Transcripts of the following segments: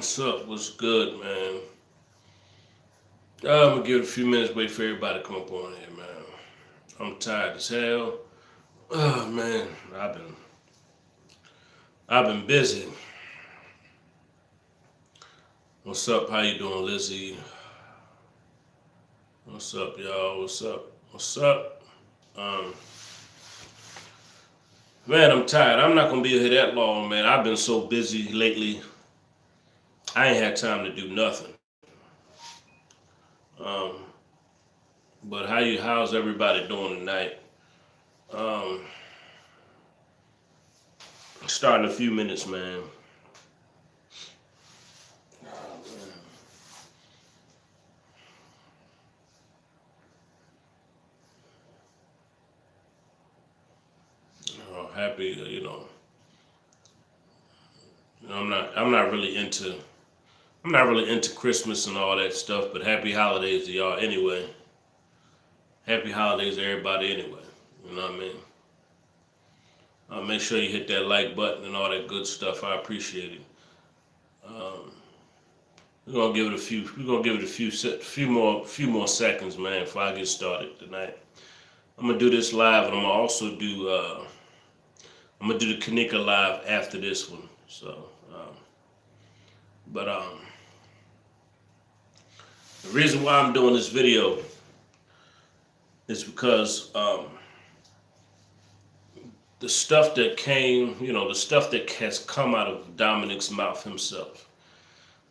What's up? What's good, man? I'm gonna give it a few minutes, wait for everybody to come up on here, man. I'm tired as hell. Oh man, I've been busy. What's up? How you doing, Lizzie? What's up, y'all? What's up? What's up? Um, man, I'm tired. I'm not gonna be here that long, man. I've been so busy lately. I ain't had time to do nothing. Um, but how's everybody doing tonight? Um, Starting in a few minutes, man. Happy, I'm not really into Christmas and all that stuff, but happy holidays to y'all anyway. Happy holidays to everybody anyway. You know what I mean? Make sure you hit that like button and all that good stuff. I appreciate it. Um, we're gonna give it a few. We're gonna give it few more seconds, man, before I get started tonight. I'm gonna do this live, and I'm gonna also do. I'm gonna do the Kanika live after this one. So, but the reason why I'm doing this video is because the stuff that came, the stuff that has come out of Dominic's mouth himself,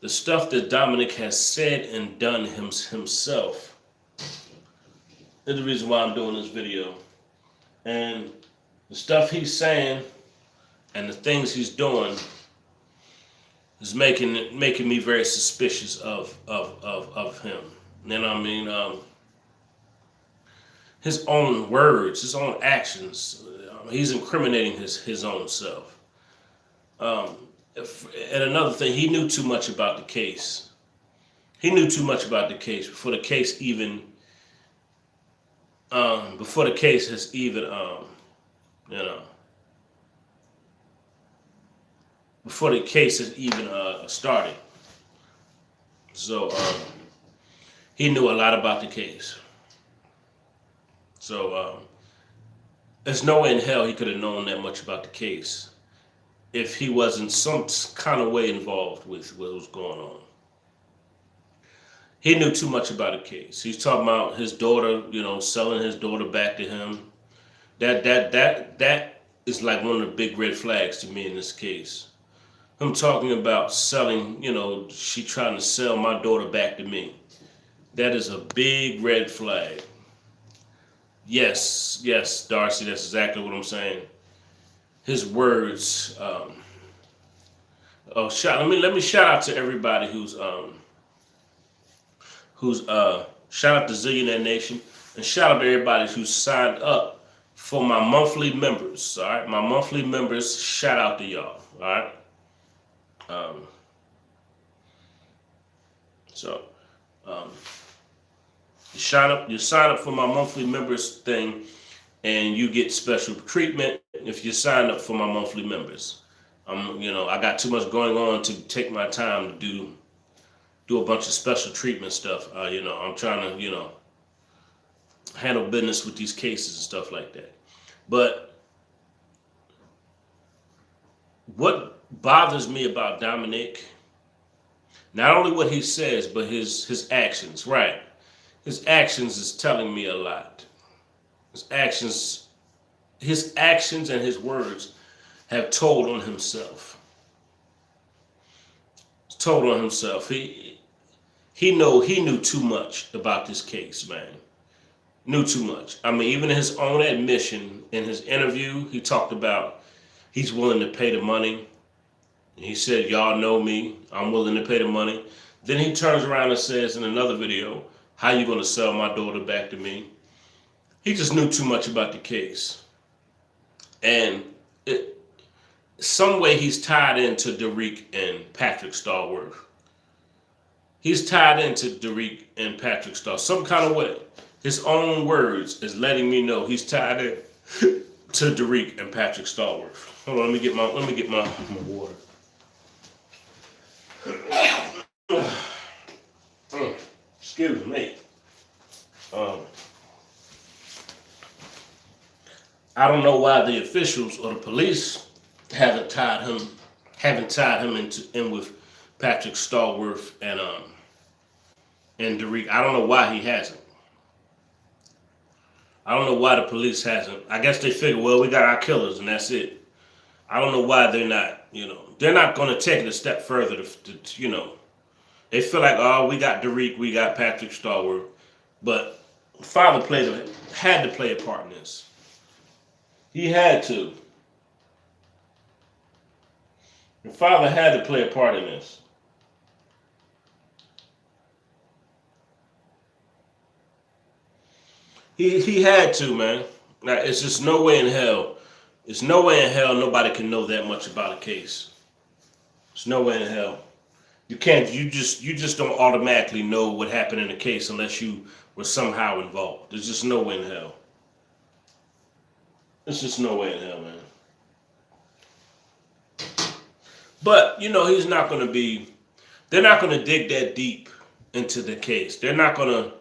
the stuff that Dominic has said and done himself is the reason why I'm doing this video. And the stuff he's saying and the things he's doing is making me very suspicious of him. You know what I mean? His own words, his own actions, he's incriminating his own self. And another thing, he knew too much about the case. He knew too much about the case before the case even, before the case has even, before the case has even started. So he knew a lot about the case. So there's no way in hell he could have known that much about the case if he wasn't some kind of way involved with what was going on. He knew too much about the case. He's talking about his daughter, selling his daughter back to him. That is like one of the big red flags to me in this case. Him talking about selling, she trying to sell my daughter back to me. That is a big red flag. Yes, Darcy, that's exactly what I'm saying. His words. Let me shout out to everybody who's shout out to Zillionaire Nation, and shout out to everybody who's signed up for my monthly members. All right, my monthly members. Shout out to y'all. All right. You sign up for my monthly members thing, and you get special treatment if you sign up for my monthly members. I got too much going on to take my time to do a bunch of special treatment stuff. I'm trying to, handle business with these cases and stuff like that. But what bothers me about Dominic, not only what he says, but his actions, right? His actions is telling me a lot. His actions and his words have told on himself. It's told on himself. He knew too much about this case, man. Knew too much. I mean, even in his own admission in his interview, he talked about he's willing to pay the money. And he said, y'all know me, I'm willing to pay the money. Then he turns around and says in another video, how you gonna sell my daughter back to me? He just knew too much about the case. And some way he's tied into Derek and Patrick Starworth. He's tied into Derek and Patrick Star some kind of way. His own words is letting me know he's tied in to Derek and Patrick Starworth. Hold on, let me get my water. Excuse me. I don't know why the officials or the police haven't tied him in with Patrick Stallworth and Derek. I don't know why he hasn't. I don't know why the police hasn't. I guess they figure, well, we got our killers and that's it. I don't know why they're not. They're not going to take it a step further. They feel like, oh, we got Derek, we got Patrick Stallworth, but father had to play a part in this. He had to. The father had to play a part in this. He had to, man. Now, it's just no way in hell. There's no way in hell nobody can know that much about a case. There's no way in hell. You can't. You just don't automatically know what happened in a case unless you were somehow involved. There's just no way in hell. There's just no way in hell, man. But he's not going to be. They're not going to dig that deep into the case. They're not going to,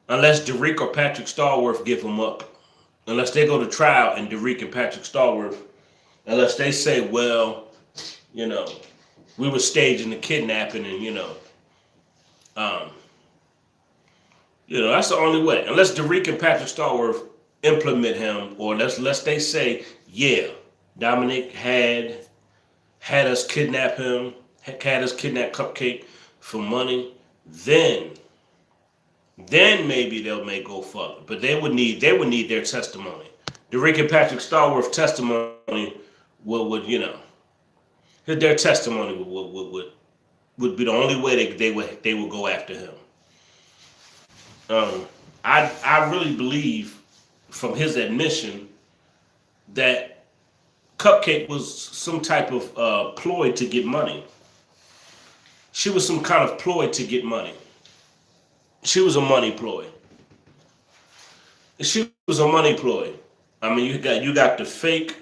unless Derek or Patrick Stallworth give them up. Unless they go to trial and Derek and Patrick Stallworth, unless they say, well, we were staging the kidnapping and that's the only way. Unless Derek and Patrick Stallworth implement him, or unless they say, yeah, Dominic had us kidnap him, had us kidnap Cupcake for money, then maybe may go further. But they would need their testimony. Derek and Patrick Stallworth testimony their testimony would be the only way they would go after him. I really believe from his admission that Cupcake was some type of ploy to get money. She was some kind of ploy to get money. She was a money ploy. She was a money ploy. I mean, you got the fake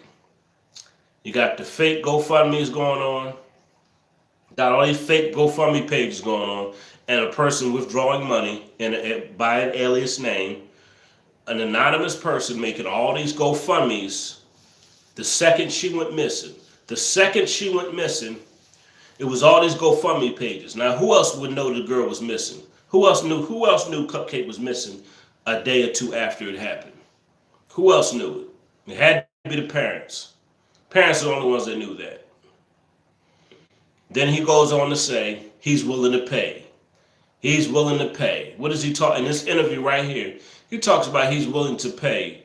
GoFundMe's going on. Got all these fake GoFundMe pages going on, and a person withdrawing money by an alias name, an anonymous person making all these GoFundMe's. The second she went missing, it was all these GoFundMe pages. Now, who else would know the girl was missing? Who else knew Cupcake was missing a day or two after it happened? Who else knew it? It had to be the parents. Parents are the only ones that knew that. Then he goes on to say he's willing to pay. He's willing to pay. What does he talk in this interview right here? He talks about he's willing to pay.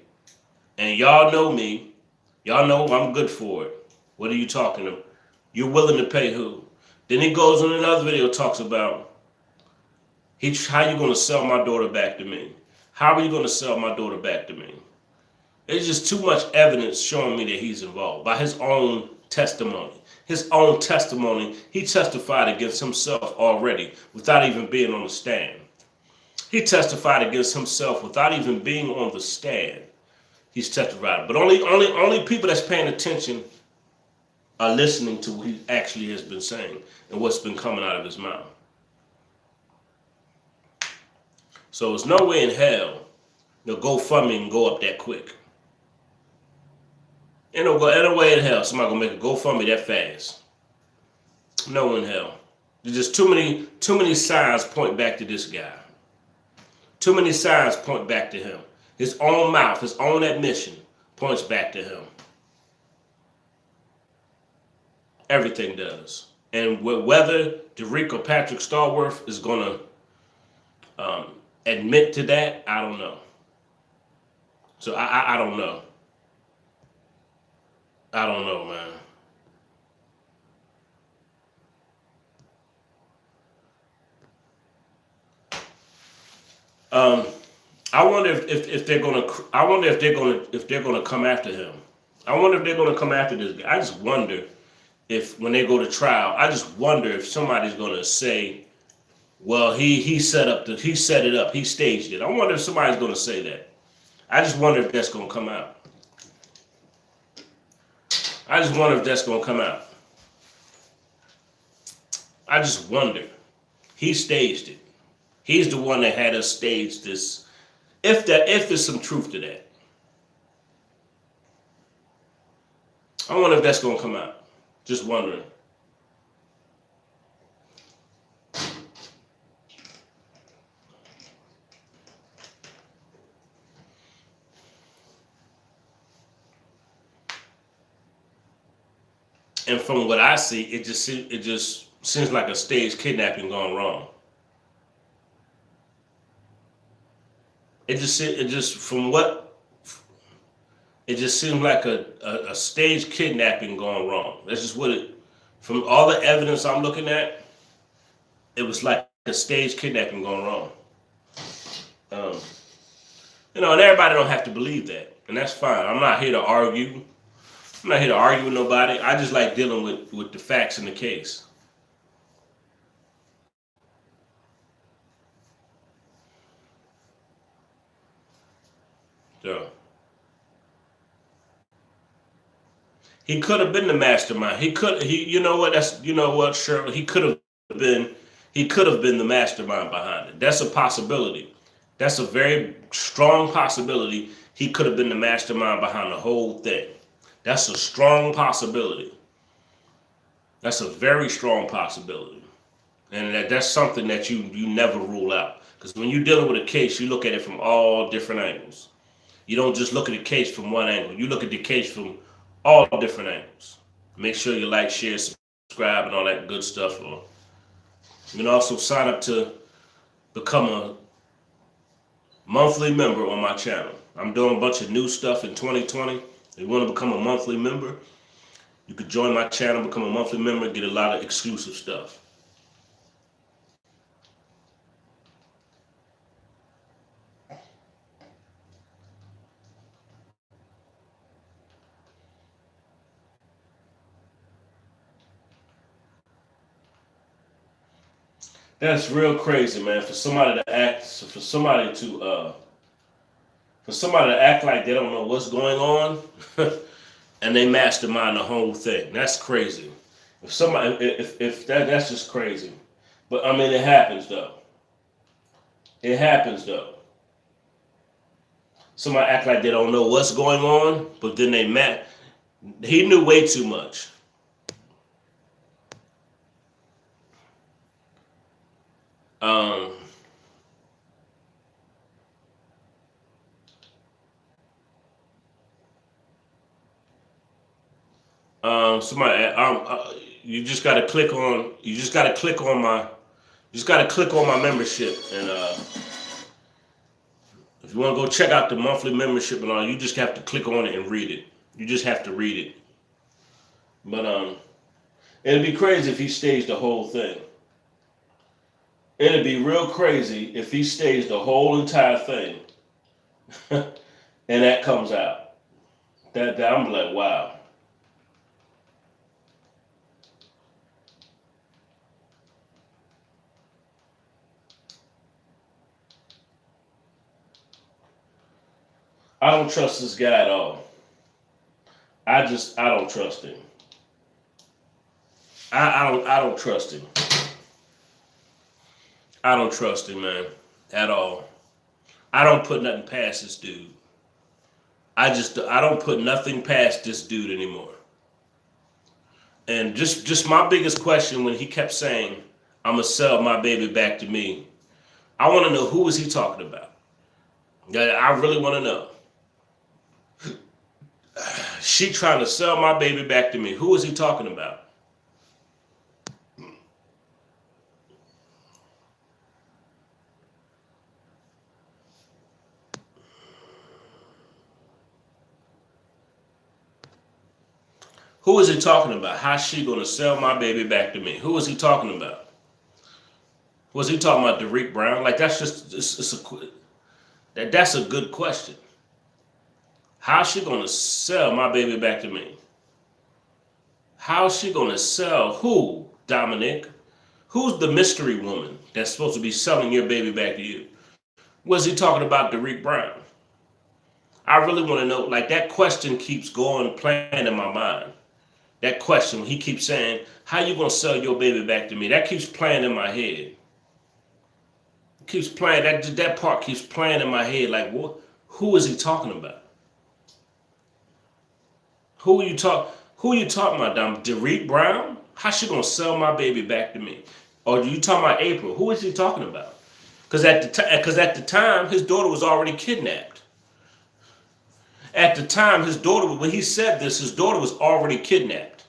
And y'all know me. Y'all know I'm good for it. What are you talking about? You're willing to pay who? Then he goes on another video, talks about how you going to sell my daughter back to me? How are you going to sell my daughter back to me? There's just too much evidence showing me that he's involved by his own testimony. His own testimony, he testified against himself already without even being on the stand. He testified against himself without even being on the stand. He's testified. But only people that's paying attention are listening to what he actually has been saying and what's been coming out of his mouth. So there's no way in hell the GoFundMe can go up that quick. Ain't no way in hell somebody gonna make a GoFundMe that fast. No in hell. There's just too many signs point back to this guy. Too many signs point back to him. His own mouth, his own admission points back to him. Everything does. And whether Derek or Patrick Stallworth is going to admit to that, I don't know. So I don't know. I don't know, man. I wonder if they're gonna. I wonder if they're gonna come after him. I wonder if they're gonna come after this guy. I just wonder if when they go to trial, I just wonder if somebody's gonna say, "Well, he set it up, he staged it." I wonder if somebody's gonna say that. I just wonder if that's gonna come out. I just wonder if that's gonna come out. I just wonder. He staged it. He's the one that had us stage this. If there's some truth to that, I wonder if that's gonna come out. Just wondering. And from what I see, it just seems like a staged kidnapping gone wrong. It just from what it just seems like a staged kidnapping gone wrong. That's just what it. From all the evidence I'm looking at, it was like a staged kidnapping gone wrong. Um, and everybody don't have to believe that, and that's fine. I'm not here to argue. I'm not here to argue with nobody. I just like dealing with the facts in the case. So he could have been the mastermind. You know what? Shirley. He could have been the mastermind behind it. That's a possibility. That's a very strong possibility. He could have been the mastermind behind the whole thing. That's a strong possibility. That's a very strong possibility. And that's something that you never rule out. Because when you're dealing with a case, you look at it from all different angles. You don't just look at the case from one angle. You look at the case from all different angles. Make sure you like, share, subscribe, and all that good stuff. You can also sign up to become a monthly member on my channel. I'm doing a bunch of new stuff in 2020. If you want to become a monthly member, you could join my channel, become a monthly member, get a lot of exclusive stuff. That's real crazy, man. For somebody to act like they don't know what's going on, and they mastermind the whole thing. That's crazy. If that's just crazy. But I mean, it happens though. It happens though. Somebody act like they don't know what's going on, but then he knew way too much. You just got to click on. You just got to click on my. You just got to click on my membership, and if you want to go check out the monthly membership and all, you just have to click on it and read it. You just have to read it. But it'd be crazy if he staged the whole thing. It'd be real crazy if he staged the whole entire thing, and that comes out. That I'm like, wow. I don't trust this guy at all. I don't trust him. I don't trust him. I don't trust him, man, at all. I don't put nothing past this dude. I don't put nothing past this dude anymore. And just my biggest question when he kept saying, "I'm gonna sell my baby back to me," I want to know, who is he talking about? I really want to know. She trying to sell my baby back to me. Who is he talking about? Who is he talking about? How's she going to sell my baby back to me? Who is he talking about? Was he talking about Derek Brown? Like, that's that's a good question. How's she going to sell my baby back to me? How's she going to sell who, Dominic? Who's the mystery woman that's supposed to be selling your baby back to you? Was he talking about Derek Brown? I really want to know. Like, that question keeps playing in my mind. That question, he keeps saying, how you going to sell your baby back to me? That keeps playing in my head. keeps playing. That part keeps playing in my head. Like, what? Who is he talking about? Who are you talking about, Dom? Derek Brown? How's she gonna sell my baby back to me? Or are you talking about April? Who is he talking about? Because at the time, his daughter was already kidnapped. At the time, when he said this, his daughter was already kidnapped.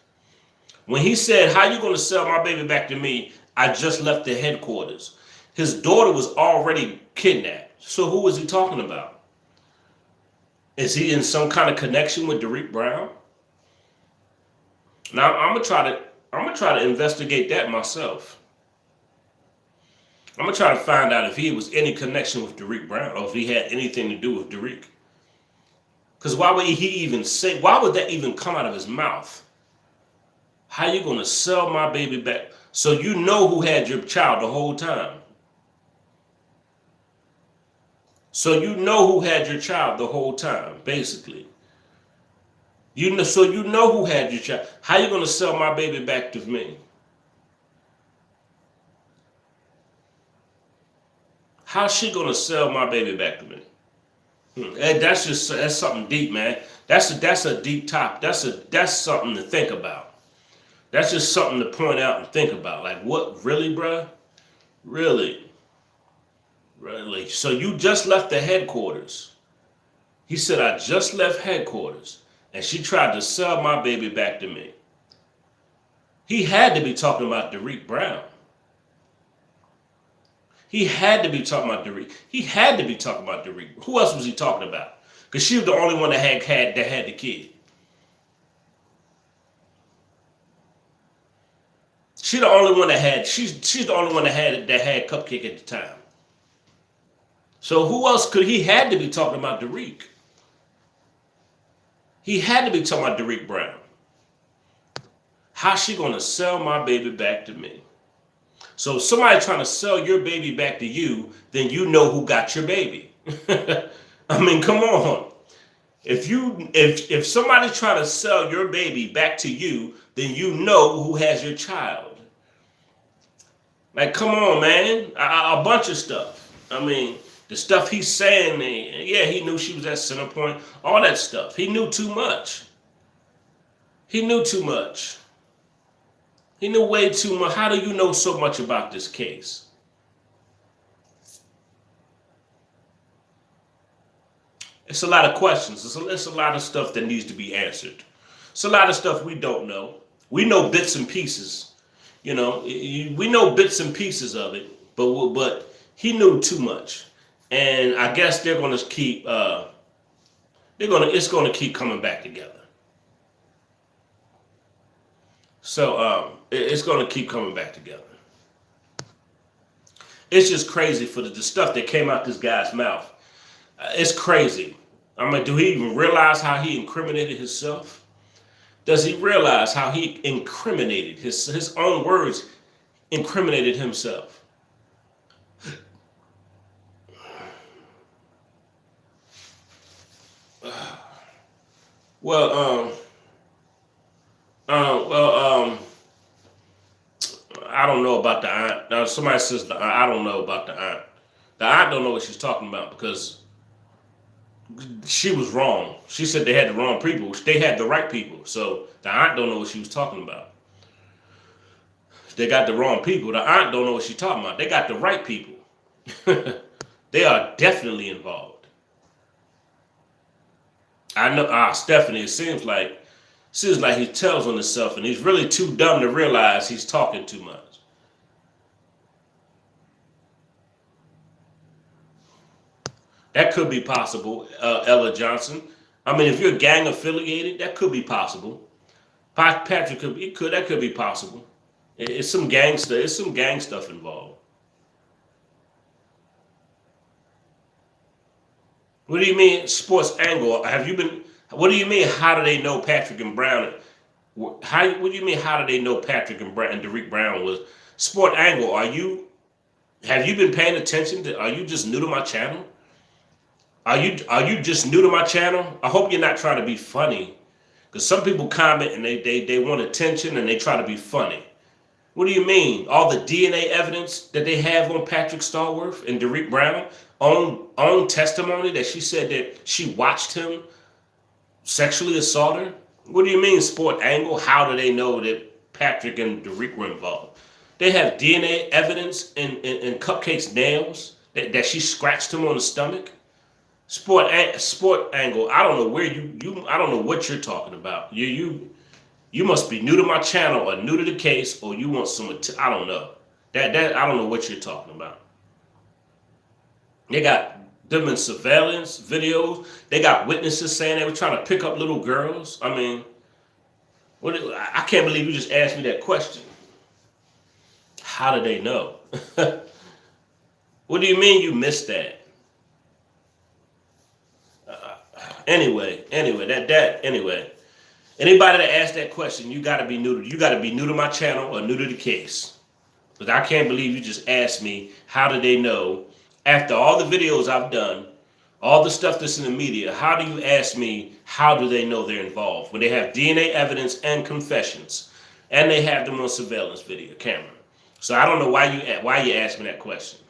When he said, "How you gonna sell my baby back to me? I just left the headquarters." His daughter was already kidnapped. So who is he talking about? Is he in some kind of connection with Derek Brown? Now I'm gonna try to investigate that myself. I'm gonna try to find out if he was any connection with Derek Brown or if he had anything to do with Derek. Because why would he even say? Why would that even come out of his mouth? How you gonna sell my baby back? So you know who had your child the whole time. So you know who had your child the whole time, basically. So you know who had your child. How you gonna sell my baby back to me? How's she gonna sell my baby back to me? And that's something deep, man. That's a deep top. That's something to think about. That's just something to point out and think about. Like, what, really, bruh? Really? Really? So you just left the headquarters. He said, I just left headquarters. And she tried to sell my baby back to me. He had to be talking about Derek Brown. He had to be talking about Derek. He had to be talking about Derek. Who else was he talking about? Because she was the only one that had the kid. She's the only one that had. She's the only one that had Cupcake at the time. So who else could he had to be talking about? Derek. He had to be talking about Derek Brown. How's she gonna sell my baby back to me? So if somebody trying to sell your baby back to you, then you know who got your baby. I mean, come on. If somebody's trying to sell your baby back to you, then you know who has your child. Like, come on, man. A bunch of stuff. I mean, the stuff he's saying, yeah, he knew she was at center point, all that stuff. He knew too much. He knew too much. He knew way too much. How do you know so much about this case? It's a lot of questions. It's a lot of stuff that needs to be answered. It's a lot of stuff we don't know. We know bits and pieces. You know, we know bits and pieces of it, but he knew too much. And I guess they're going to keep, it's going to keep coming back together. So it's going to keep coming back together. It's just crazy for the stuff that came out this guy's mouth. It's crazy. I mean, do he even realize how he incriminated himself? Does he realize how he incriminated his own words, incriminated himself? Well, I don't know about the aunt. Now, somebody says I don't know about the aunt. The aunt don't know what she's talking about because she was wrong. She said they had the wrong people. They had the right people. So the aunt don't know what she was talking about. They got the wrong people. The aunt don't know what she's talking about. They got the right people. They are definitely involved. I know, Stephanie, it seems like he tells on himself and he's really too dumb to realize he's talking too much. That could be possible, Ella Johnson. I mean, if you're gang affiliated, that could be possible. Patrick that could be possible. It's some gang stuff. It's some gang stuff involved. What do you mean, sports angle? What do you mean? How do they know Patrick and Brown? What do you mean? How do they know Patrick and Brown and Derek Brown was sport angle? Have you been paying attention are you just new to my channel? Are you just new to my channel? I hope you're not trying to be funny, because some people comment and they want attention and they try to be funny. What do you mean? All the DNA evidence that they have on Patrick Starworth and Derek Brown, own testimony that she said that she watched him sexually assault her? What do you mean, sport angle? How do they know that Patrick and Derek were involved? They have DNA evidence in Cupcake's nails that she scratched him on the stomach. Sport angle. I don't know where you. I don't know what you're talking about. You must be new to my channel or new to the case, or you want some. I don't know. That I don't know what you're talking about. They got them in surveillance videos. They got witnesses saying they were trying to pick up little girls. I mean, I can't believe you just asked me that question. How do they know? What do you mean you missed that? Anyway. Anybody that asked that question, you gotta be new to my channel or new to the case. Because I can't believe you just asked me, how do they know? After all the videos I've done, all the stuff that's in the media, how do you ask me, how do they know they're involved? When they have DNA evidence and confessions, and they have them on surveillance video camera. So I don't know why you asked me that question.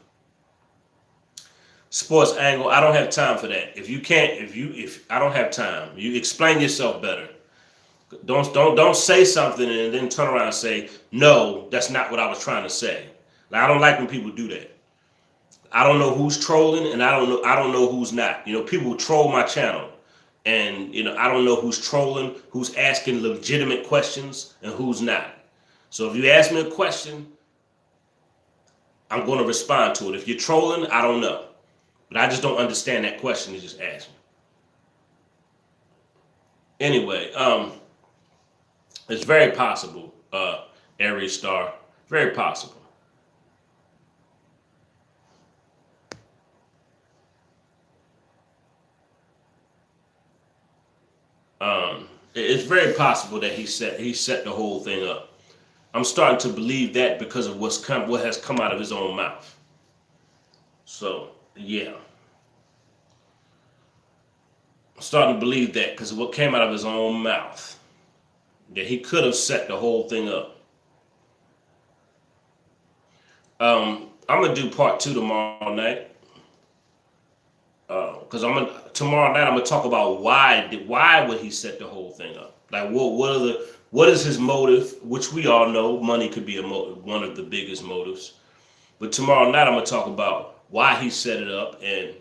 Sports angle, I don't have time for that. If I don't have time, you explain yourself better. Don't say something and then turn around and say, no, that's not what I was trying to say. Like, I don't like when people do that. I don't know who's trolling and I don't know who's not. People troll my channel, and I don't know who's trolling, who's asking legitimate questions, and who's not. So if you ask me a question, I'm going to respond to it. If you're trolling, I don't know. But I just don't understand that question you just asked me. Anyway, it's very possible, Aries Star. Very possible. It's very possible that he set the whole thing up. I'm starting to believe that because of what has come out of his own mouth. So yeah, I'm starting to believe that because of what came out of his own mouth, that he could have set the whole thing up. I'm gonna do part 2 tomorrow night. Because tomorrow night I'm gonna talk about why would he set the whole thing up? Like what is his motive? Which we all know money could be one of the biggest motives. But tomorrow night I'm gonna talk about why he set it up, and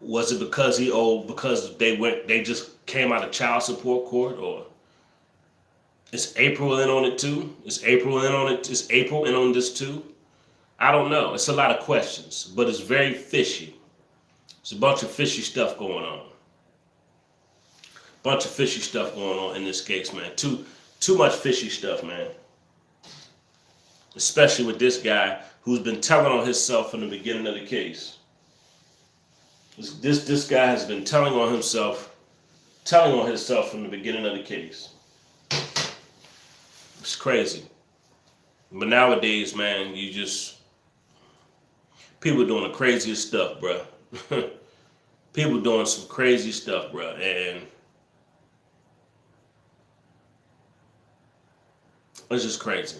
was it because he owed, because they just came out of child support court, or is April in on it too? Is April in on it? Is April in on this too? I don't know. It's a lot of questions, but it's very fishy. It's a bunch of fishy stuff going on. Bunch of fishy stuff going on in this case, man. Too much fishy stuff, man. Especially with this guy who's been telling on himself from the beginning of the case. This guy has been telling on himself from the beginning of the case. It's crazy. But nowadays, man, people doing the craziest stuff, bruh. People doing some crazy stuff, bruh, and it's just crazy.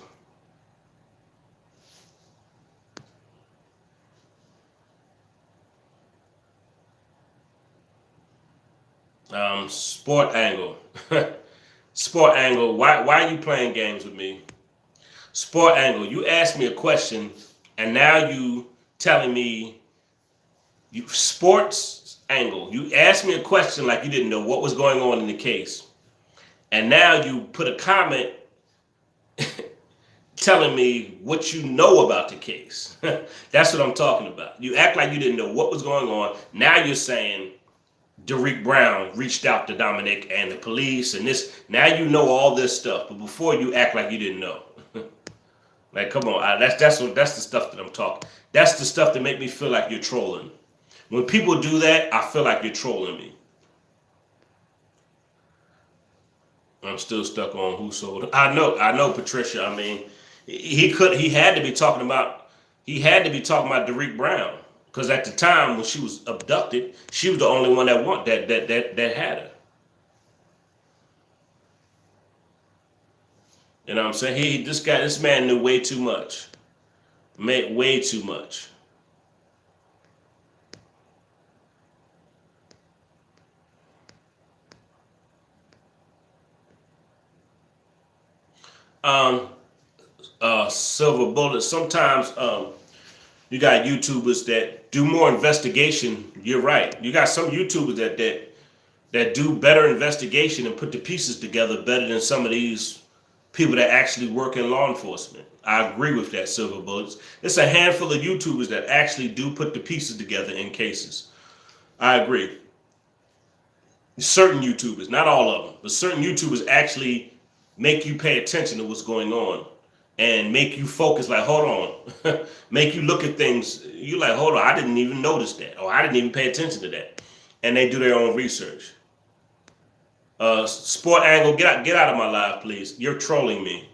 Sport angle. Sport angle, why are you playing games with me? Sport angle, you asked me a question, and now you telling me, sports angle, you asked me a question like you didn't know what was going on in the case, and now you put a comment telling me what you know about the case. That's what I'm talking about. You act like you didn't know what was going on. Now you're saying Derek Brown reached out to Dominic and the police and this. Now you know all this stuff, but before you act like you didn't know. Like, come on, that's the stuff that I'm talking. That's the stuff that make me feel like you're trolling. When people do that, I feel like you're trolling me. I'm still stuck on who sold it. I know, Patricia. I mean, he had to be talking about Derek Brown, because at the time when she was abducted, she was the only one that had her. You know what I'm saying? This man knew way too much. Made way too much. Um, Silver Bullet. Sometimes you got YouTubers that do more investigation. You're right. You got some YouTubers that do better investigation and put the pieces together better than some of these people that actually work in law enforcement. I agree with that, Silver Bullets. It's a handful of YouTubers that actually do put the pieces together in cases. I agree. Certain YouTubers, not all of them, but certain YouTubers actually make you pay attention to what's going on and make you focus like, hold on, make you look at things. You like, hold on, I didn't even notice that, or I didn't even pay attention to that. And they do their own research. Sport Angle, get out of my live, please. You're trolling me.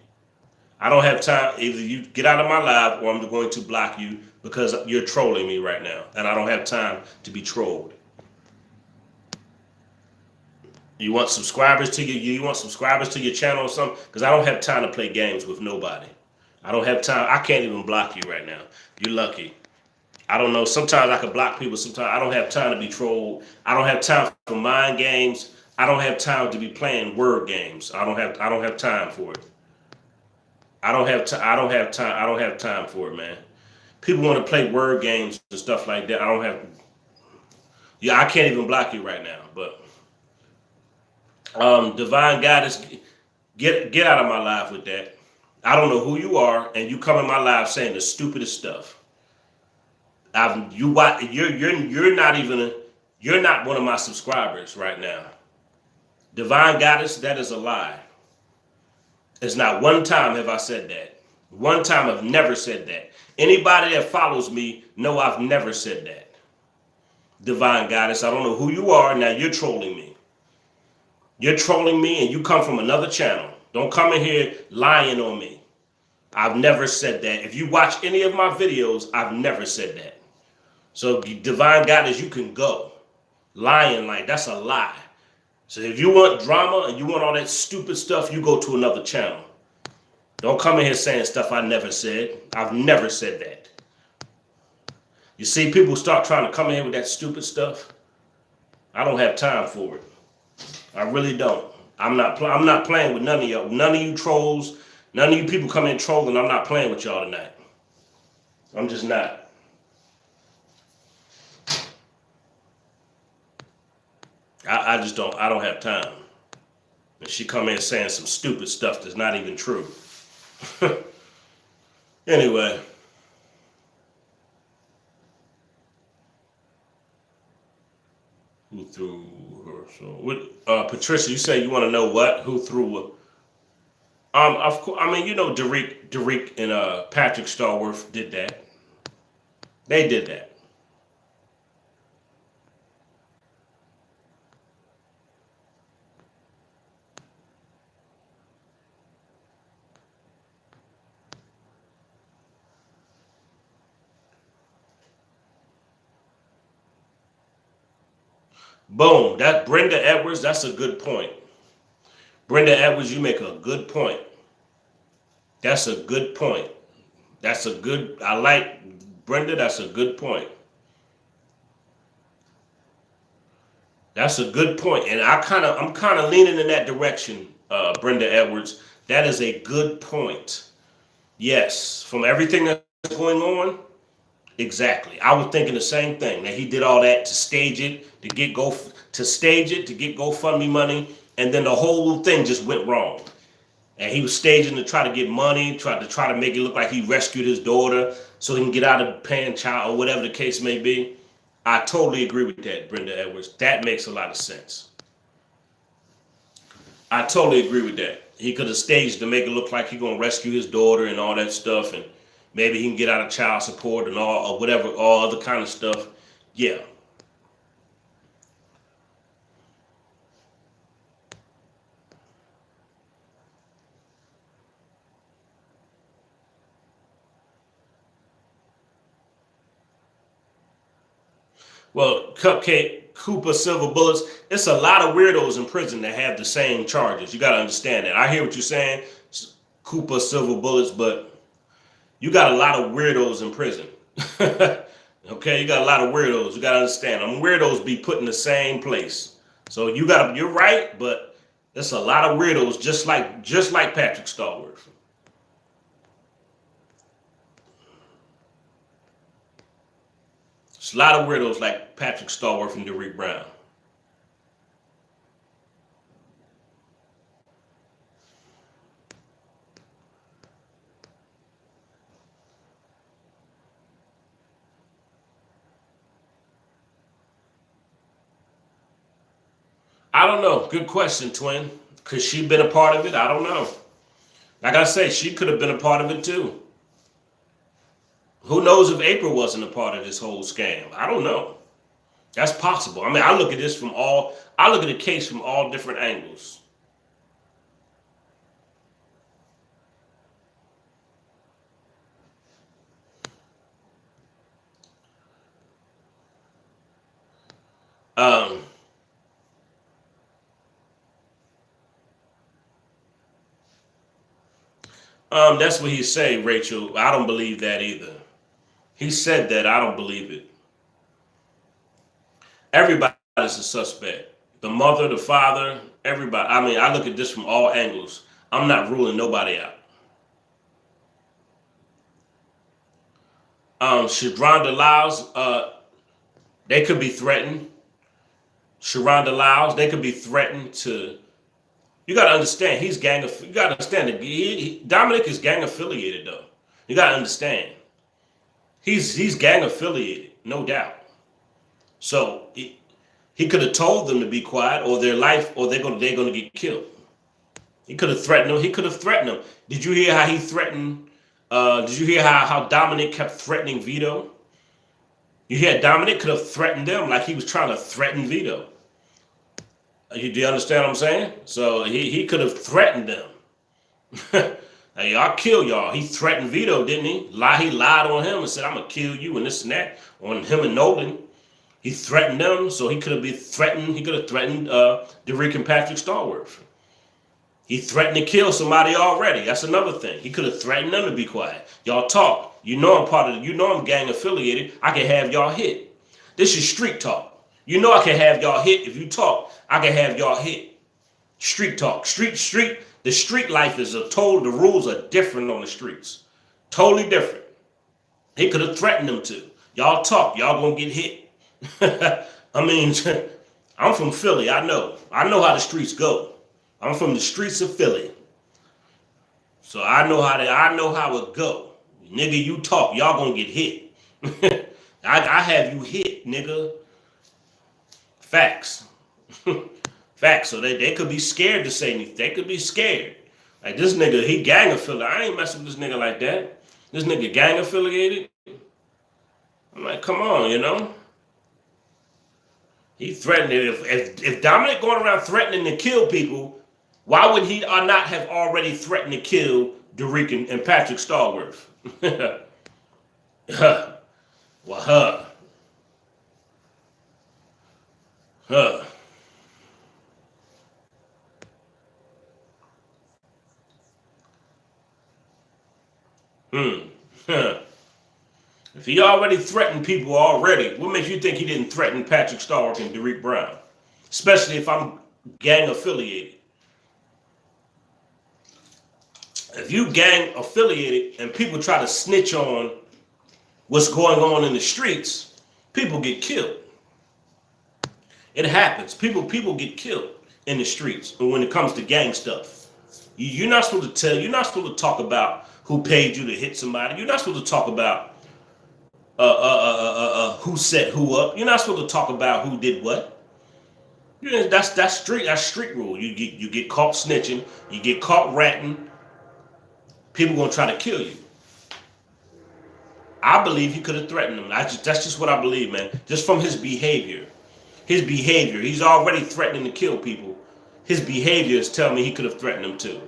I don't have time. Either you get out of my live or I'm going to block you because you're trolling me right now. And I don't have time to be trolled. You want subscribers to your channel or something? Because I don't have time to play games with nobody. I don't have time. I can't even block you right now. You're lucky. I don't know. Sometimes I can block people. Sometimes I don't have time to be trolled. I don't have time for mind games. I don't have time to be playing word games. I don't have time for it. I don't have time for it, man. People want to play word games and stuff like that. I don't have. Yeah, I can't even block you right now. But Divine Goddess, get out of my life with that. I don't know who you are, and you come in my live saying the stupidest stuff. You're not one of my subscribers right now. Divine Goddess, that is a lie. It's not one time have I said that. One time I've never said that. Anybody that follows me know I've never said that. Divine Goddess, I don't know who you are. Now you're trolling me. You're trolling me and you come from another channel. Don't come in here lying on me. I've never said that. If you watch any of my videos, I've never said that. So Divine Goddess, you can go. Lying like that's a lie. So if you want drama and you want all that stupid stuff, you go to another channel. Don't come in here saying stuff I never said. I've never said that. You see, people start trying to come in here with that stupid stuff. I don't have time for it. I really don't. I'm not playing with none of y'all. None of you trolls. None of you people come in trolling. I'm not playing with y'all tonight. I'm just not. I just don't. I don't have time. And she come in saying some stupid stuff that's not even true. Anyway. Who threw her? So, what? Patricia, you say you want to know what? Who threw what? Of course. I mean, you know, Derek and Patrick Starworth did that. They did that. Boom. That Brenda Edwards. That's a good point. Brenda Edwards, you make a good point. That's a good point. That's a good. I like Brenda. That's a good point. That's a good point, and I'm kind of leaning in that direction, Brenda Edwards. That is a good point. Yes, from everything that's going on, exactly. I was thinking the same thing. That he did all that to stage it, to get GoFundMe money, and then the whole thing just went wrong. And he was staging to try to get money, try to make it look like he rescued his daughter so he can get out of paying child or whatever the case may be. I totally agree with that, Brenda Edwards. That makes a lot of sense. I totally agree with that. He could have staged to make it look like he's gonna rescue his daughter and all that stuff, and maybe he can get out of child support and all or whatever, all other kind of stuff. Yeah. Well, Cupcake, Cooper, Silver Bullets, it's a lot of weirdos in prison that have the same charges. You got to understand that. I hear what you're saying. Cooper silver bullets, but you got a lot of weirdos in prison. Okay, you got a lot of weirdos. You got to understand, them weirdos be put in the same place. So you're right, but there's a lot of weirdos just like Patrick Stallworth. There's a lot of weirdos like Patrick Stallworth and Derrick Brown. I don't know. Good question, twin. Could she been a part of it? I don't know. Like I say, she could have been a part of it too. Who knows if April wasn't a part of this whole scam? I don't know. That's possible. I mean, I look at the case from all different angles. Um, that's what he say, Rachel. I don't believe that either. He said that. I don't believe it. Everybody's a suspect. The mother, the father, everybody. I mean, I look at this from all angles. I'm not ruling nobody out. Shadronda Lyles, they could be threatened. Sharonda Lyles, they could be threatened to. You got to understand, he's gang. You got to understand that Dominic is gang affiliated, though. You got to understand, he's gang affiliated, no doubt. So he could have told them to be quiet, or their life, or they're gonna get killed. He could have threatened them. He could have threatened them. Did you hear how he threatened? Did you hear how Dominic kept threatening Vito? You hear Dominic could have threatened them like he was trying to threaten Vito. Do you understand what I'm saying? So he could have threatened them. Hey, I'll kill y'all. He threatened Vito, didn't he? He lied on him and said, I'm going to kill you and this and that on him and Nolan. He threatened them, so he could have been threatened. He could have threatened Derrick and Patrick Stallworth. He threatened to kill somebody already. That's another thing. He could have threatened them to be quiet. Y'all talk. You know I'm part of it. You know I'm gang affiliated. I can have y'all hit. This is street talk. You know I can have y'all hit. If you talk, I can have y'all hit. Street talk. Street. The street life is the rules are different on the streets. Totally different. He could have threatened them to. Y'all talk. Y'all gonna get hit. I mean, I'm from Philly. I know. I know how the streets go. I'm from the streets of Philly. So I know how it go. Nigga, you talk, y'all gonna get hit. I have you hit, nigga. Facts. Facts. So they could be scared to say anything. They could be scared. Like this nigga, he gang affiliated. I ain't messing with this nigga like that. This nigga gang affiliated. I'm like, come on, you know? He threatened it. If Dominic going around threatening to kill people, why would he or not have already threatened to kill Derrick and Patrick Stallworth? Well, huh. Hmm. If he already threatened people already, what makes you think he didn't threaten Patrick Stallworth and Derrick Brown? Especially if I'm gang affiliated. If you gang affiliated and people try to snitch on what's going on in the streets, people get killed. It happens. People get killed in the streets when it comes to gang stuff. You're not supposed to tell. You're not supposed to talk about who paid you to hit somebody. You're not supposed to talk about who set who up. You're not supposed to talk about who did what. That's street. That's street rule. You get caught snitching. You get caught ratting. People gonna try to kill you. I believe he could have threatened them. That's just what I believe, man. Just from his behavior. His behavior. He's already threatening to kill people. His behavior is telling me he could have threatened them too.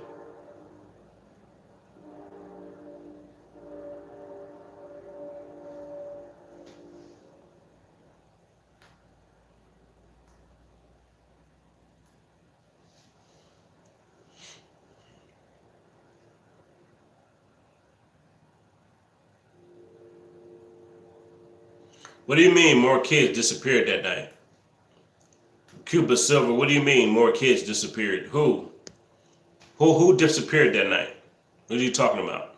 What do you mean more kids disappeared that night? Cuba Silver, what do you mean more kids disappeared? Who? Who disappeared that night? What are you talking about?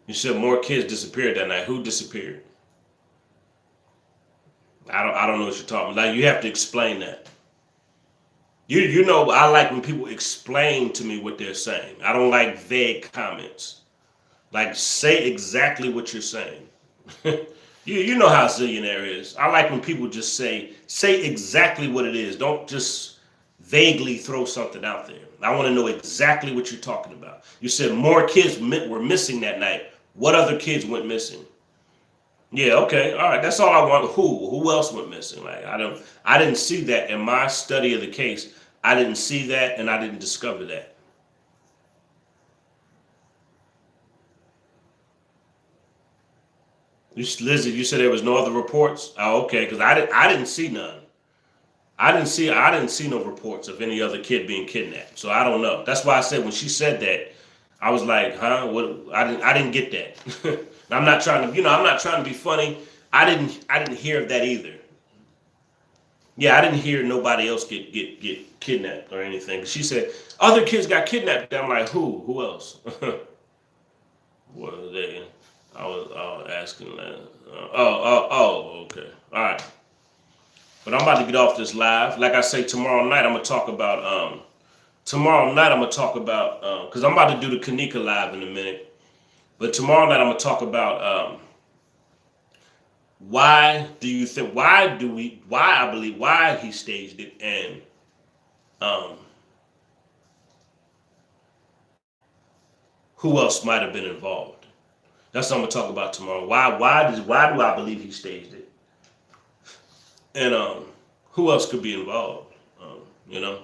You said more kids disappeared that night. Who disappeared? I don't know what you're talking about. Like, you have to explain that. You know, I like when people explain to me what they're saying. I don't like vague comments. Like, say exactly what you're saying. You know how Zillionaire is. I like when people just say exactly what it is. Don't just vaguely throw something out there. I want to know exactly what you're talking about. You said more kids were missing that night. What other kids went missing? Yeah, okay, all right. That's all I want. Who else went missing? Like, I didn't see that in my study of the case. I didn't see that, and I didn't discover that. Lizzie, you said there was no other reports. Oh, okay, because I didn't see none. I didn't see no reports of any other kid being kidnapped. So I don't know. That's why I said when she said that, I was like, huh? What? I didn't get that. I'm not trying to, I'm not trying to be funny. I didn't hear of that either. Yeah, I didn't hear nobody else get kidnapped or anything. She said other kids got kidnapped. I'm like, who? Who else? What are they? I was asking that. Okay. All right. But I'm about to get off this live. Like I say, tomorrow night I'm gonna talk about. Because I'm about to do the Kanika live in a minute. But tomorrow night I'm gonna talk about why he staged it, and who else might have been involved. That's what I'm gonna talk about tomorrow. Why do I believe he staged it? And who else could be involved? You know.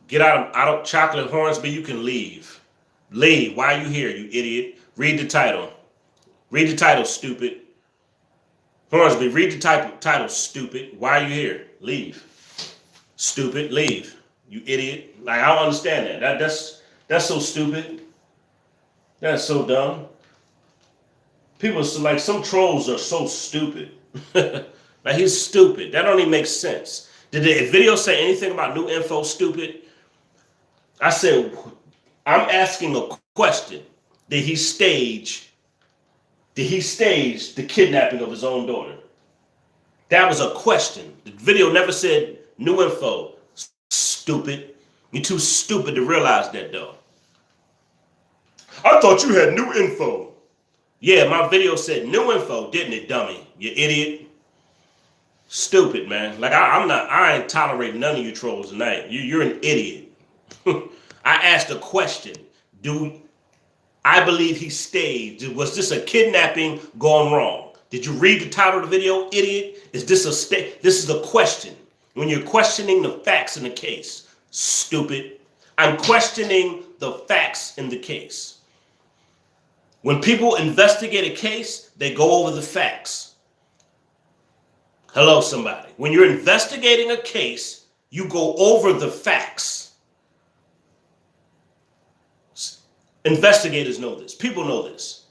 Get out of Chocolate Hornsby. You can leave. Leave. Why are you here, you idiot? Read the title. Read the title, stupid. Hornsby, read the title, stupid. Why are you here? Leave. Stupid, leave. You idiot. Like, I don't understand that. That's so stupid. That's so dumb. People are like, some trolls are so stupid. Like, he's stupid. That don't even make sense. Did the video say anything about new info, stupid? I said, I'm asking a question. Did he stage the kidnapping of his own daughter? That was a question. The video never said new info. Stupid. You're too stupid to realize that, though. I thought you had new info. Yeah, my video said new info, didn't it, dummy? You idiot. Stupid, man. Like, I ain't tolerating none of you trolls tonight. You're an idiot. I asked a question. Do I believe he staged? Was this a kidnapping gone wrong? Did you read the title of the video, idiot? Is this this is a question. When you're questioning the facts in the case, stupid. I'm questioning the facts in the case. When people investigate a case, they go over the facts. Hello, somebody. When you're investigating a case, you go over the facts. Investigators know this. People know this.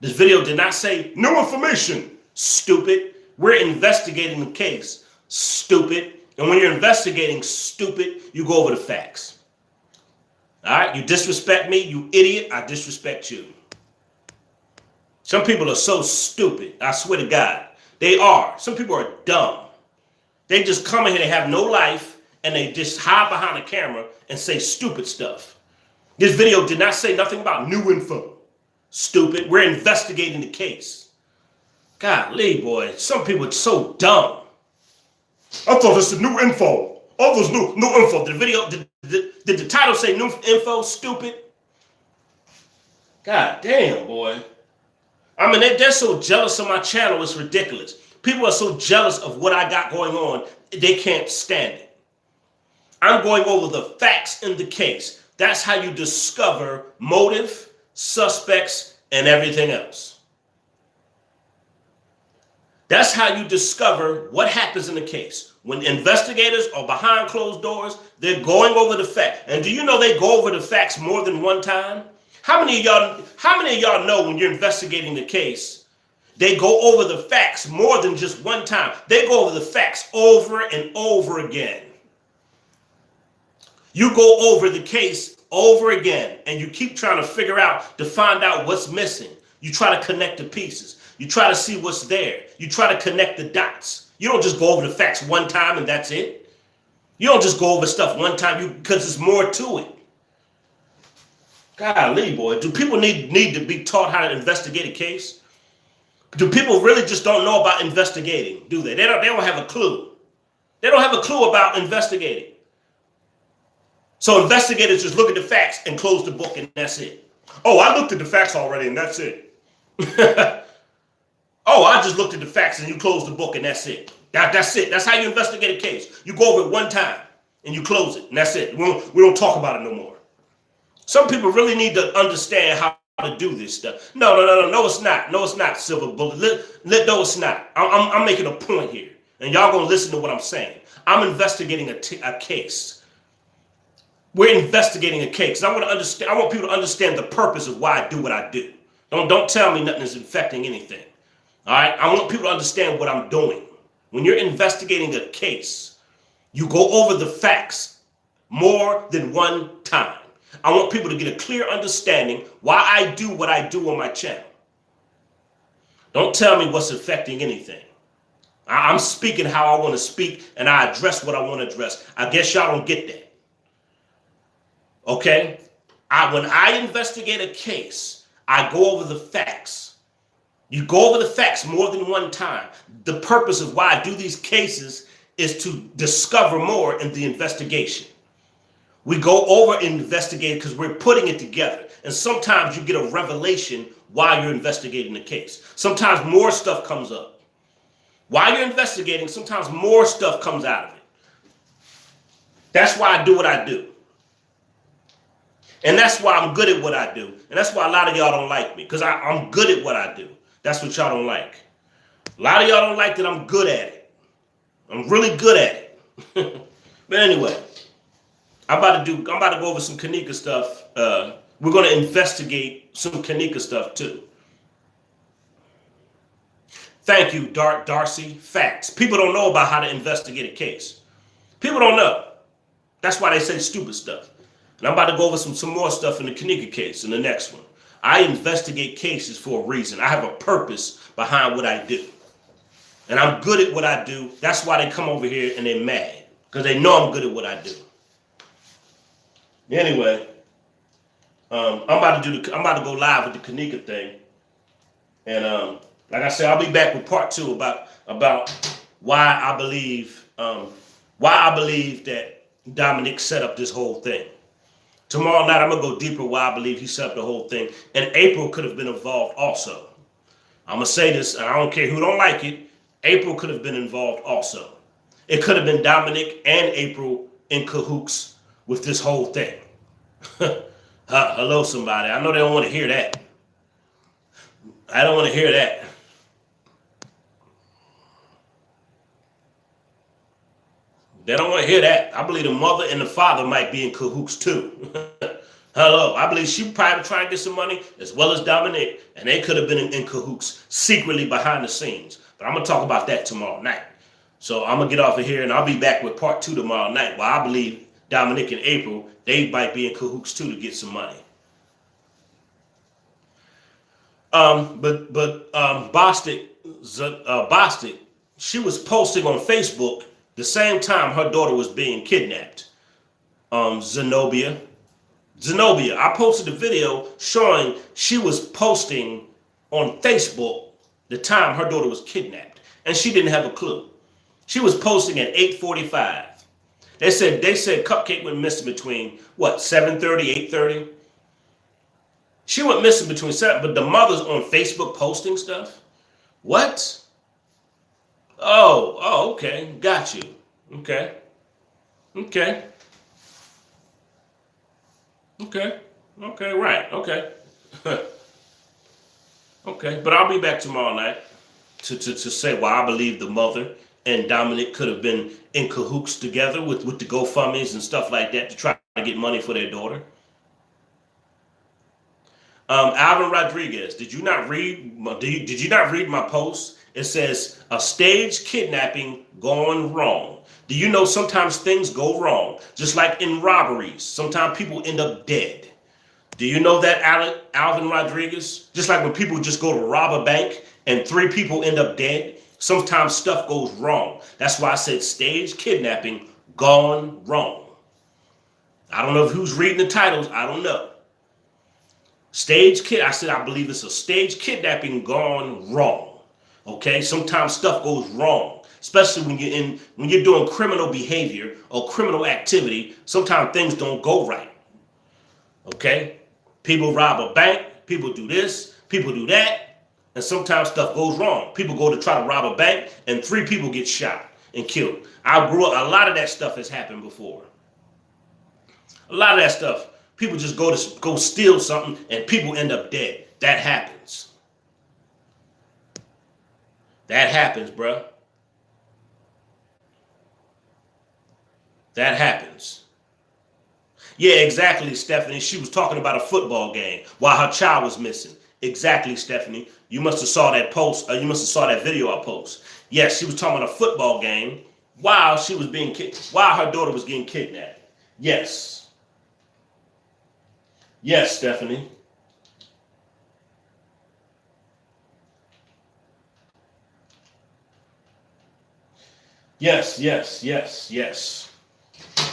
This video did not say new information. Stupid. We're investigating the case. Stupid. And when you're investigating, stupid, you go over the facts. All right? You disrespect me, you idiot. I disrespect you. Some people are so stupid. I swear to God. They are. Some people are dumb. They just come in here, they have no life, and they just hide behind a camera and say stupid stuff. This video did not say nothing about new info. Stupid. We're investigating the case. Golly, boy. Some people are so dumb. I thought this was new info. All those new info. The video, did the title say new info? Stupid. God damn, boy. I mean, they're so jealous of my channel. It's ridiculous. People are so jealous of what I got going on, they can't stand it. I'm going over the facts in the case. That's how you discover motive, suspects, and everything else. That's how you discover what happens in the case. When investigators are behind closed doors, they're going over the facts. And do you know they go over the facts more than one time? How many of y'all know when you're investigating the case, they go over the facts more than just one time? They go over the facts over and over again. You go over the case over again, and you keep trying to find out what's missing. You try to connect the pieces. You try to see what's there. You try to connect the dots. You don't just go over the facts one time and that's it. You don't just go over stuff one time because there's more to it. Golly, boy, do people need to be taught how to investigate a case? Do people really just don't know about investigating, do they? They don't have a clue. They don't have a clue about investigating. So investigators just look at the facts and close the book and that's it. Oh, I looked at the facts already and that's it. Oh, I just looked at the facts and you close the book and that's it. That's it. That's how you investigate a case. You go over it one time and you close it and that's it. We don't talk about it no more. Some people really need to understand how to do this stuff. No, it's not. No, it's not, Silver Bullet. No, it's not. I'm making a point here. And y'all gonna listen to what I'm saying. I'm investigating a case. We're investigating a case. I want people to understand the purpose of why I do what I do. Don't tell me nothing is infecting anything. All right? I want people to understand what I'm doing. When you're investigating a case, you go over the facts more than one time. I want people to get a clear understanding why I do what I do on my channel. Don't tell me what's affecting anything. I'm speaking how I want to speak, and I address what I want to address. I guess y'all don't get that. Okay? When I investigate a case, I go over the facts. You go over the facts more than one time. The purpose of why I do these cases is to discover more in the investigation. We go over and investigate because we're putting it together. And sometimes you get a revelation while you're investigating the case. Sometimes more stuff comes up. While you're investigating, sometimes more stuff comes out of it. That's why I do what I do. And that's why I'm good at what I do. And that's why a lot of y'all don't like me, because I'm good at what I do. That's what y'all don't like. A lot of y'all don't like that I'm good at it. I'm really good at it. But anyway, I'm about to go over some Kanika stuff. We're going to investigate some Kanika stuff too. Thank you, Darcy. Facts. People don't know about how to investigate a case. People don't know. That's why they say stupid stuff. And I'm about to go over some more stuff in the Kanika case in the next one. I investigate cases for a reason. I have a purpose behind what I do. And I'm good at what I do. That's why they come over here and they're mad. Because they know I'm good at what I do. Anyway, I'm about to go live with the Kanika thing. And like I said, I'll be back with part 2 about why I believe that Dominic set up this whole thing. Tomorrow night, I'm going to go deeper why I believe he set up the whole thing. And April could have been involved also. I'm going to say this, and I don't care who don't like it. April could have been involved also. It could have been Dominic and April in cahoots with this whole thing. Hello, somebody. I know they don't want to hear that. I don't want to hear that. They don't want to hear that. I believe the mother and the father might be in cahoots too. Hello. I believe she probably trying to get some money as well as Dominic. And they could have been in cahoots secretly behind the scenes. But I'm going to talk about that tomorrow night. So I'm going to get off of here and I'll be back with part 2 tomorrow night. Well, I believe Dominic and April, they might be in cahoots too to get some money. But Bostic, she was posting on Facebook the same time her daughter was being kidnapped. Zenobia, I posted a video showing she was posting on Facebook the time her daughter was kidnapped, and she didn't have a clue. She was posting at 8:45. They said Cupcake went missing between what 7:30, 8:30. She went missing between 7, but the mother's on Facebook posting stuff. What? Oh, okay, got you. Okay. Right, okay. Okay, but I'll be back tomorrow night. to say, well, I believe the mother and Dominic could have been in cahoots together with the GoFundMes and stuff like that to try to get money for their daughter. Alvin Rodriguez, did you not read my post? It says a staged kidnapping gone wrong. Do you know sometimes things go wrong? Just like in robberies, sometimes people end up dead. Do you know that, Alvin Rodriguez? Just like when people just go to rob a bank and 3 people end up dead, sometimes stuff goes wrong. That's why I said staged kidnapping gone wrong. I don't know who's reading the titles. I don't know. I said I believe it's a staged kidnapping gone wrong. Okay, sometimes stuff goes wrong, especially when you're doing criminal behavior or criminal activity. Sometimes things don't go right. Okay, people rob a bank, people do this, people do that, and sometimes stuff goes wrong. People go to try to rob a bank, and 3 people get shot and killed. I grew up. A lot of that stuff has happened before. A lot of that stuff. People just go steal something and people end up dead. That happens. That happens, bruh. That happens. Yeah, exactly, Stephanie. She was talking about a football game while her child was missing. Exactly, Stephanie. You must have saw that post. You must have saw that video I post. Yes, she was talking about a football game while while her daughter was getting kidnapped. Yes. Yes, Stephanie. Yes.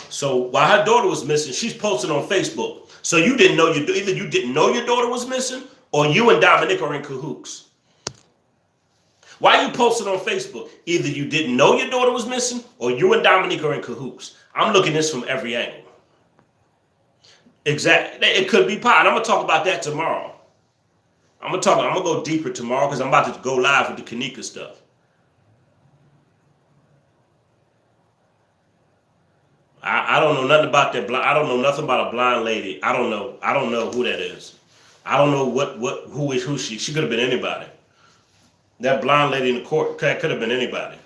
So while her daughter was missing, she's posting on Facebook. So you didn't know either you didn't know your daughter was missing, or you and Dominic are in cahoots. Why are you posting on Facebook? Either you didn't know your daughter was missing, or you and Dominic are in cahoots. I'm looking at this from every angle. Exactly. It could be pot. I'm gonna talk about that tomorrow. I'm gonna go deeper tomorrow because I'm about to go live with the Kanika stuff. I don't know nothing about that. I don't know nothing about a blind lady. I don't know who that is. I don't know who she. She could have been anybody. That blind lady in the court could have been anybody.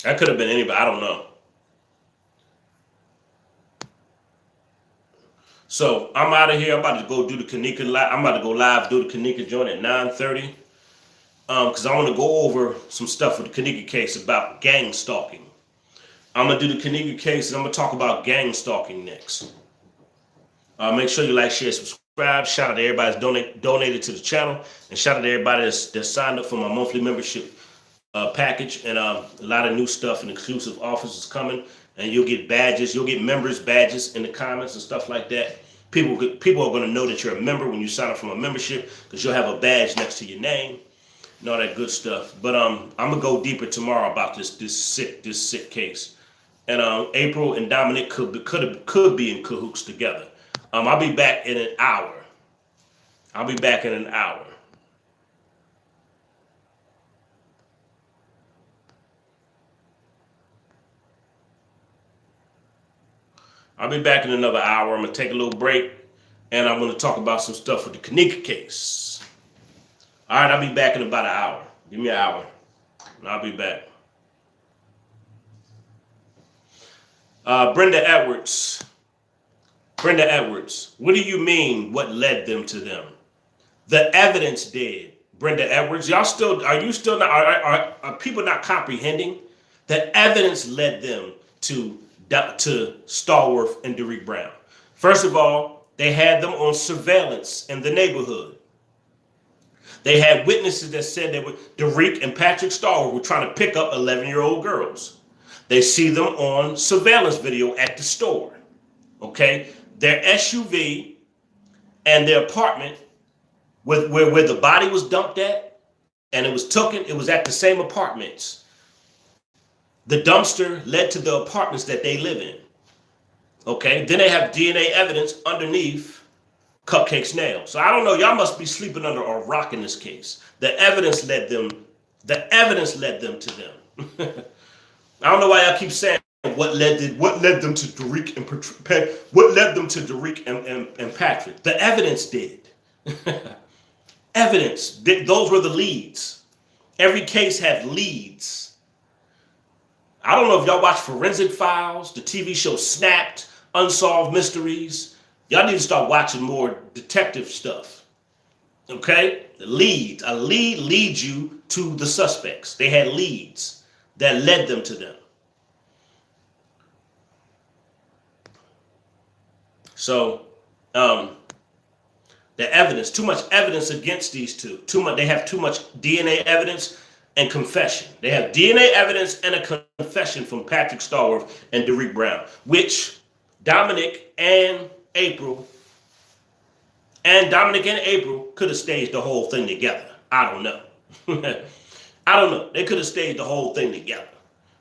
That could have been anybody. I don't know. So I'm out of here. I'm about to go do the Kanika live. I'm about to go live, do the Kanika joint at 9:30. Because I want to go over some stuff with the Kanika case about gang stalking. I'm going to do the Kanika case and I'm going to talk about gang stalking next. Make sure you like, share, subscribe. Shout out to everybody that's donated to the channel. And shout out to everybody that's signed up for my monthly membership package. And a lot of new stuff and exclusive offers is coming. And you'll get badges. You'll get members badges in the comments and stuff like that. People are going to know that you're a member when you sign up for my membership because you'll have a badge next to your name. And all that good stuff. But I'm gonna go deeper tomorrow about this sick case. And April and Dominic could be in cahoots together. I'll be back in an hour. I'll be back in an hour. I'll be back in another hour. I'm gonna take a little break, and I'm gonna talk about some stuff with the Kanika case. All right, I'll be back in about an hour. Give me an hour, and I'll be back. Brenda Edwards. What do you mean? What led them to them? The evidence did. Brenda Edwards, are you still not? Are people not comprehending? The evidence led them to Stallworth and Derek Brown. First of all, they had them on surveillance in the neighborhood. They had witnesses that said that Derek and Patrick Stallworth were trying to pick up 11-year-old girls. They see them on surveillance video at the store. Okay? Their SUV and their apartment where the body was dumped at and it was at the same apartments. The dumpster led to the apartments that they live in. Okay? Then they have DNA evidence underneath Cupcake's nail. So I don't know. Y'all must be sleeping under a rock in this case. The evidence led them to them. I don't know why y'all keep saying, And what led them to Derek and what led them to Derek and Patrick? The evidence did. Evidence. Those were the leads. Every case had leads. I don't know if y'all watch Forensic Files, the TV show Snapped, Unsolved Mysteries. Y'all need to start watching more detective stuff. Okay? The leads. A lead leads you to the suspects. They had leads that led them to them. So, the evidence, too much evidence against these two. They have too much DNA evidence and confession. They have DNA evidence and a confession from Patrick Starworth and Derek Brown, which Dominic and April could have staged the whole thing together. I don't know. I don't know. They could have staged the whole thing together.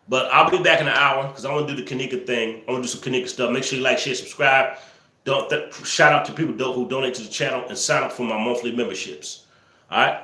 But I'll be back in an hour because I want to do the Kanika thing. I want to do some Kanika stuff. Make sure you like, share, subscribe. Shout out to people who donate to the channel and sign up for my monthly memberships. All right?